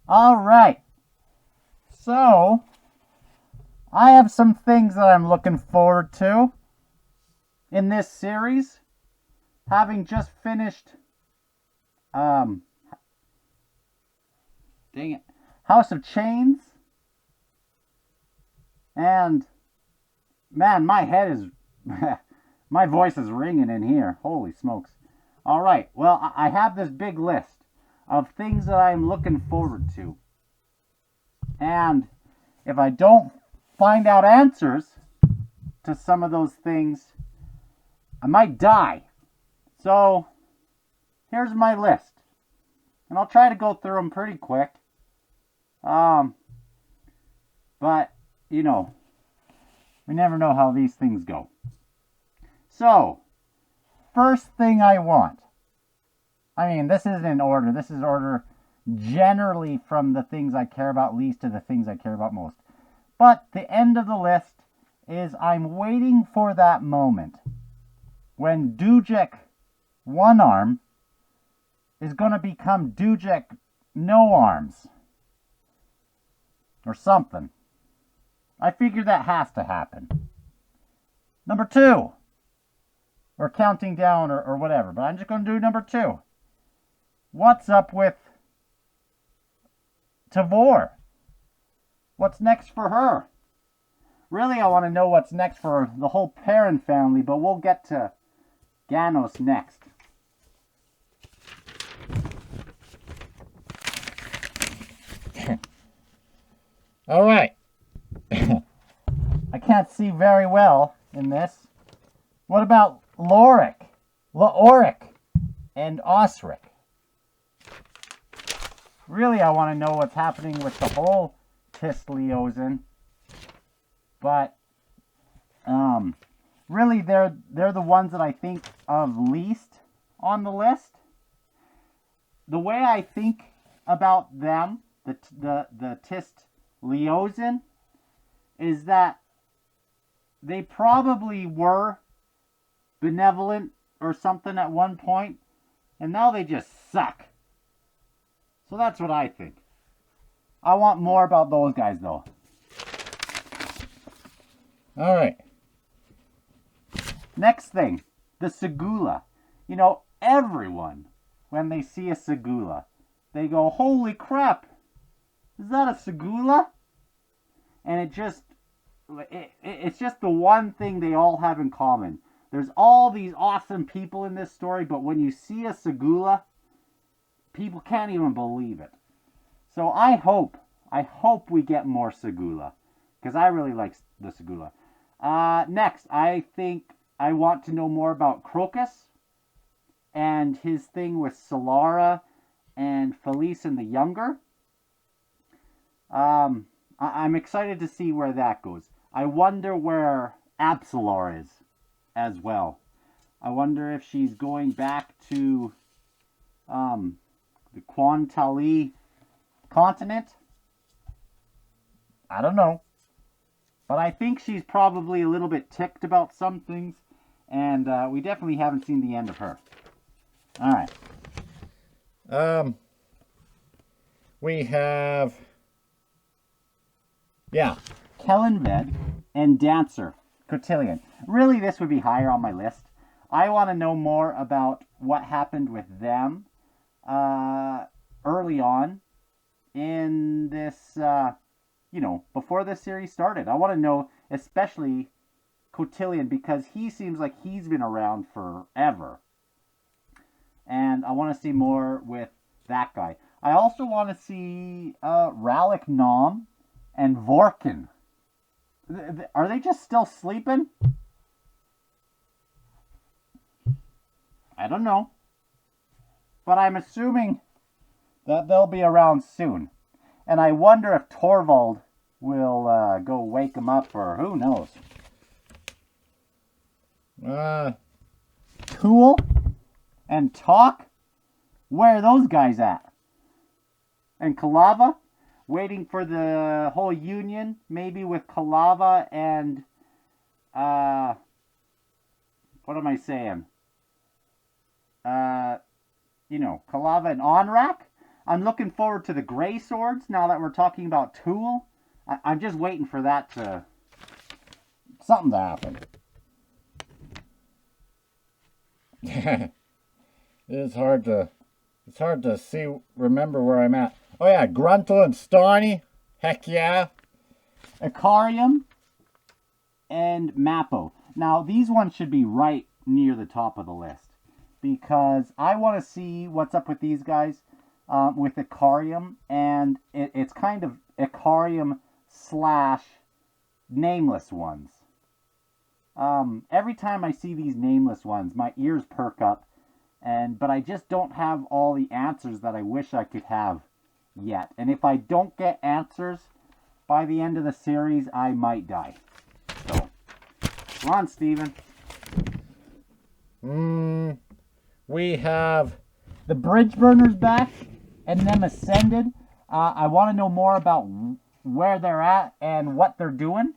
All right. So, I have some things that I'm looking forward to in this series. Having just finished, um, dang it, House of Chains, and man, my head is, my voice is ringing in here. Holy smokes. All right. Well, I have this big list of things that I'm looking forward to. And if I don't find out answers to some of those things, I might die. So here's my list. And I'll try to go through them pretty quick. Um, but, you know, we never know how these things go. So, first thing I want. I mean, this isn't in order. This is order generally from the things I care about least to the things I care about most. But the end of the list is I'm waiting for that moment when Dujek One Arm is going to become Dujek No Arms. Or something. I figure that has to happen. Number 2. Or counting down or whatever. But I'm just going to do number 2. What's up with Tavor? What's next for her? Really, I want to know what's next for the whole Perrin family, but we'll get to Ganos next. All right. I can't see very well in this. What about Laoric, and Osric? Really, I want to know what's happening with the whole Tist-Leosin. But, really, they're the ones that I think of least on the list. The way I think about them, the Tist-Leosin, is that they probably were benevolent or something at one point, and now they just suck. So that's what I think. I want more about those guys, though. All right. Next thing, the Segula. You know, everyone, when they see a Segula, they go, "Holy crap! Is that a Segula?" And it's just the one thing they all have in common. There's all these awesome people in this story, but when you see a Segula, people can't even believe it. So I hope we get more Segula, because I really like the Segula. Next, I think I want to know more about Crocus and his thing with Solara and Felice and the Younger. I'm excited to see where that goes. I wonder where Absolar is as well. I wonder if she's going back to the Quantali continent. I don't know. But I think she's probably a little bit ticked about some things, and we definitely haven't seen the end of her. All right. We have, Kellenved and Dancer Cotillion. Really, this would be higher on my list. I want to know more about what happened with them early on in this, before this series started. I want to know, especially Cotillion, because he seems like he's been around forever. And I want to see more with that guy. I also want to see Ralik Nom and Vorkin. Are they just still sleeping? I don't know. But I'm assuming that they'll be around soon. And I wonder if Torvald will go wake them up, or who knows. Cool and Talk? Where are those guys at? And Kalava? Waiting for the whole union, maybe with Kalava and, what am I saying? Kalava and Onrak? I'm looking forward to the gray swords now that we're talking about Tool. I'm just waiting for that to... something to happen. It's hard to remember where I'm at. Oh yeah, Gruntle and Stawny. Heck yeah. Icarium and Mappo. Now, these ones should be right near the top of the list because I want to see what's up with these guys with Icarium, and it's kind of Icarium slash nameless ones. Every time I see these nameless ones, my ears perk up, but I just don't have all the answers that I wish I could have yet. And if I don't get answers by the end of the series, I might die. So, come on, Steven. We have The Bridge Burners back and them Ascended. I want to know more about where they're at and what they're doing.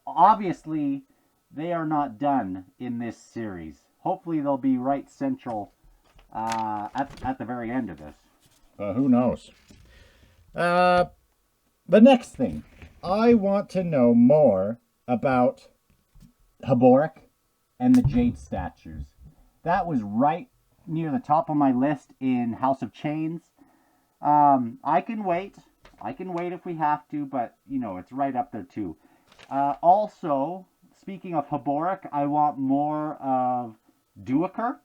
Obviously, they are not done in this series. Hopefully, they'll be right central at the very end of this. who knows? The next thing, I want to know more about Haboric and the Jade statues. That was right near the top of my list in House of Chains. I can wait. I can wait if we have to, but, it's right up there too. Also, speaking of Haboric, I want more of Duiker,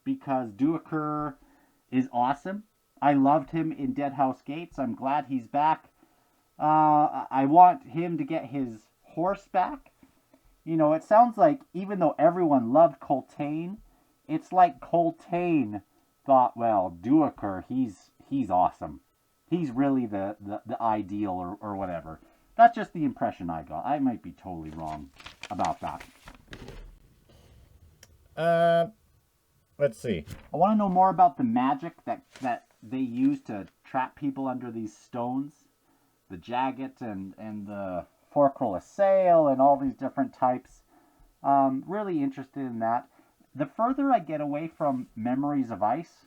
because Duiker is awesome. I loved him in Dead House Gates. I'm glad he's back. I want him to get his horse back. It sounds like even though everyone loved Coltane, it's like Coltane thought, well, Duiker, he's awesome. He's really the ideal or whatever. That's just the impression I got. I might be totally wrong about that. Let's see. I want to know more about the magic that they use to trap people under these stones. The Jagged and the Forkroll Assail and all these different types. Really interested in that. The further I get away from Memories of Ice,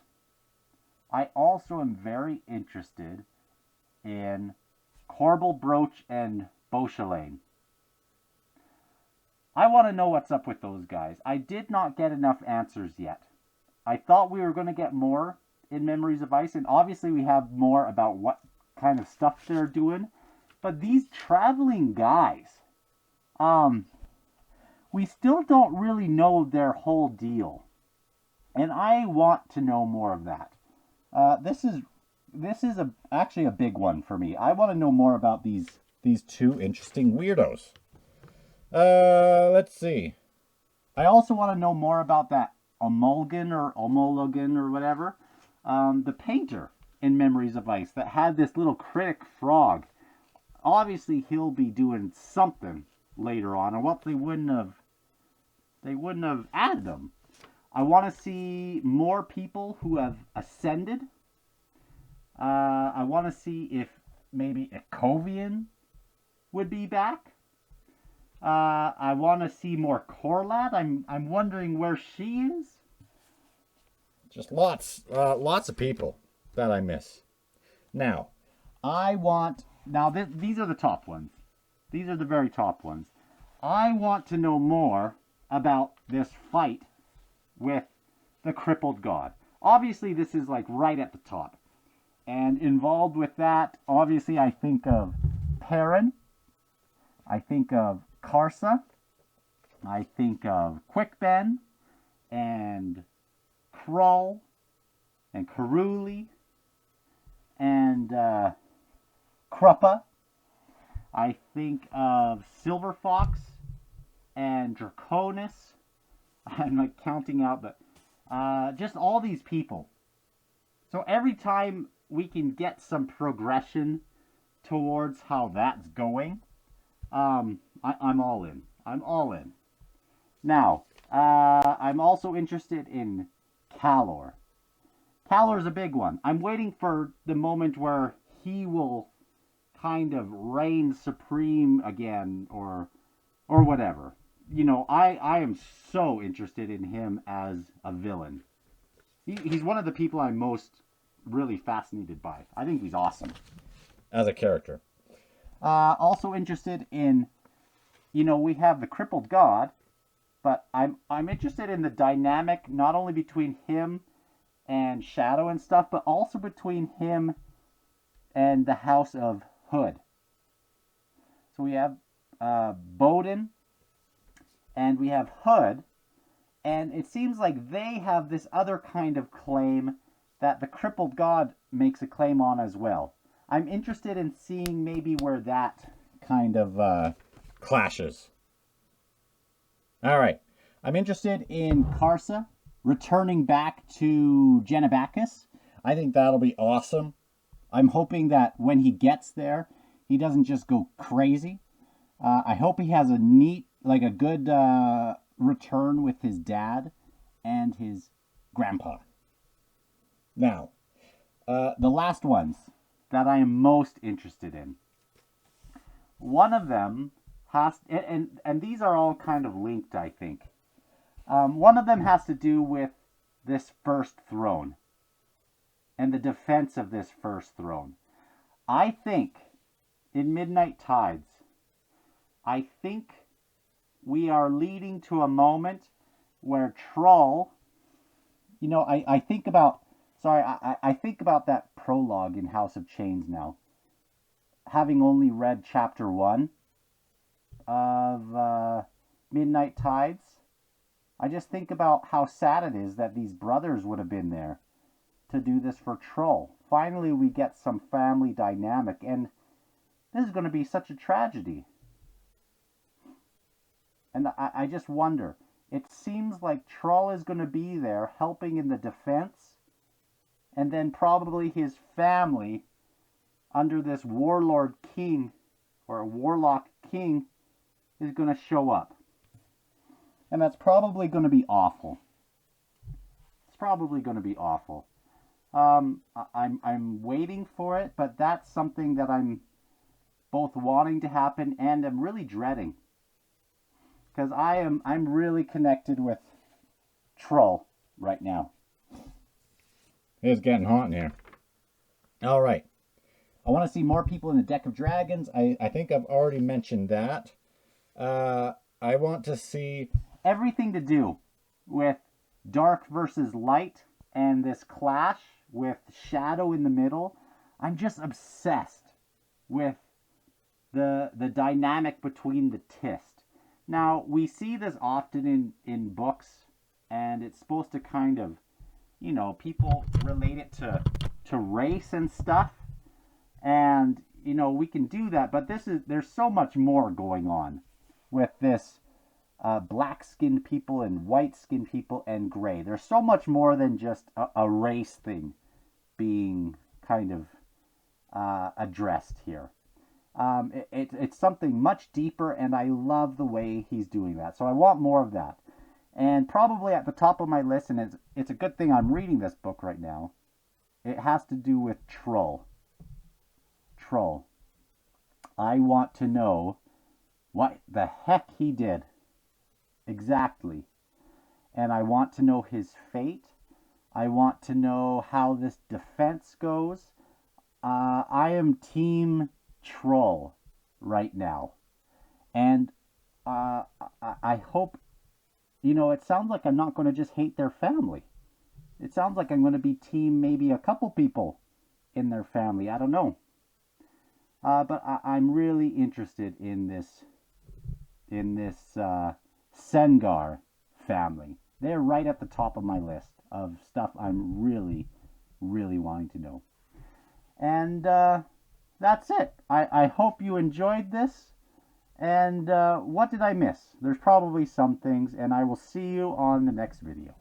I also am very interested in Corbel Brooch and Beauchelane. I want to know what's up with those guys. I did not get enough answers yet. I thought we were going to get more in Memories of Ice, and obviously we have more about what kind of stuff they're doing. But these traveling guys, we still don't really know their whole deal. And I want to know more of that. This is actually a big one for me. I want to know more about these two interesting weirdos. Let's see. I also want to know more about that Omolgan or whatever. The painter in Memories of Ice that had this little critic frog. Obviously, he'll be doing something later on, or what they wouldn't have added them. I want to see more people who have ascended. I want to see if maybe Ecovian would be back. I want to see more Corlad. I'm wondering where she is. Just lots of people that I miss. Now, these are the top ones. These are the very top ones. I want to know more about this fight with the crippled god. Obviously, this is like right at the top. And involved with that, obviously, I think of Perrin. I think of Karsa. I think of Quickben and Krull and Karuli and Kruppa. I think of Silver Fox and Draconis. I'm like counting out, but just all these people. So every time we can get some progression towards how that's going, I'm all in. I'm all in. Now, I'm also interested in Calor. Calor's a big one. I'm waiting for the moment where he will kind of reign supreme again, or whatever. I am so interested in him as a villain. he's one of the people I'm most really fascinated by. I think he's awesome. As a character. Also interested in, we have the crippled god, but I'm interested in the dynamic not only between him and Shadow and stuff, but also between him and the House of Hood. So we have Bowden and we have Hood, and it seems like they have this other kind of claim that the crippled god makes a claim on as well. I'm interested in seeing maybe where that kind of clashes. All right. I'm interested in Karsa returning back to Genebacus. I think that'll be awesome. I'm hoping that when he gets there, he doesn't just go crazy. I hope he has a good return with his dad and his grandpa. Now, the last ones that I am most interested in. One of them has, and these are all kind of linked, I think. One of them has to do with this first throne and the defense of this first throne. I think in Midnight Tides, I think we are leading to a moment where Troll, I think about that prologue in House of Chains now. Having only read chapter 1 of Midnight Tides, I just think about how sad it is that these brothers would have been there to do this for Troll. Finally, we get some family dynamic, and this is going to be such a tragedy. And I just wonder, it seems like Troll is going to be there helping in the defense, and then probably his family under this warlord king or warlock king is going to show up. And that's probably going to be awful. It's probably going to be awful. I'm waiting for it, but that's something that I'm both wanting to happen and I'm really dreading. Because I'm really connected with Troll right now. It's getting hot in here. All right. I want to see more people in the Deck of Dragons. I think I've already mentioned that. I want to see everything to do with dark versus light and this clash with shadow in the middle. I'm just obsessed with the dynamic between the Tist. Now, we see this often in books, and it's supposed to kind of, people relate it to race and stuff. And, we can do that, but there's so much more going on with this black-skinned people and white-skinned people and gray. There's so much more than just a race thing being kind of addressed here. It's something much deeper, and I love the way he's doing that. So I want more of that. And probably at the top of my list, and it's a good thing I'm reading this book right now, it has to do with Troll. Troll. I want to know what the heck he did. Exactly. And I want to know his fate. I want to know how this defense goes. I am team Troll right now. And I hope, it sounds like I'm not going to just hate their family. It sounds like I'm going to be team maybe a couple people in their family. I don't know. But I'm really interested in this Sengar family. They're right at the top of my list of stuff I'm really, really wanting to know. And that's it. I hope you enjoyed this. And what did I miss? There's probably some things, and I will see you on the next video.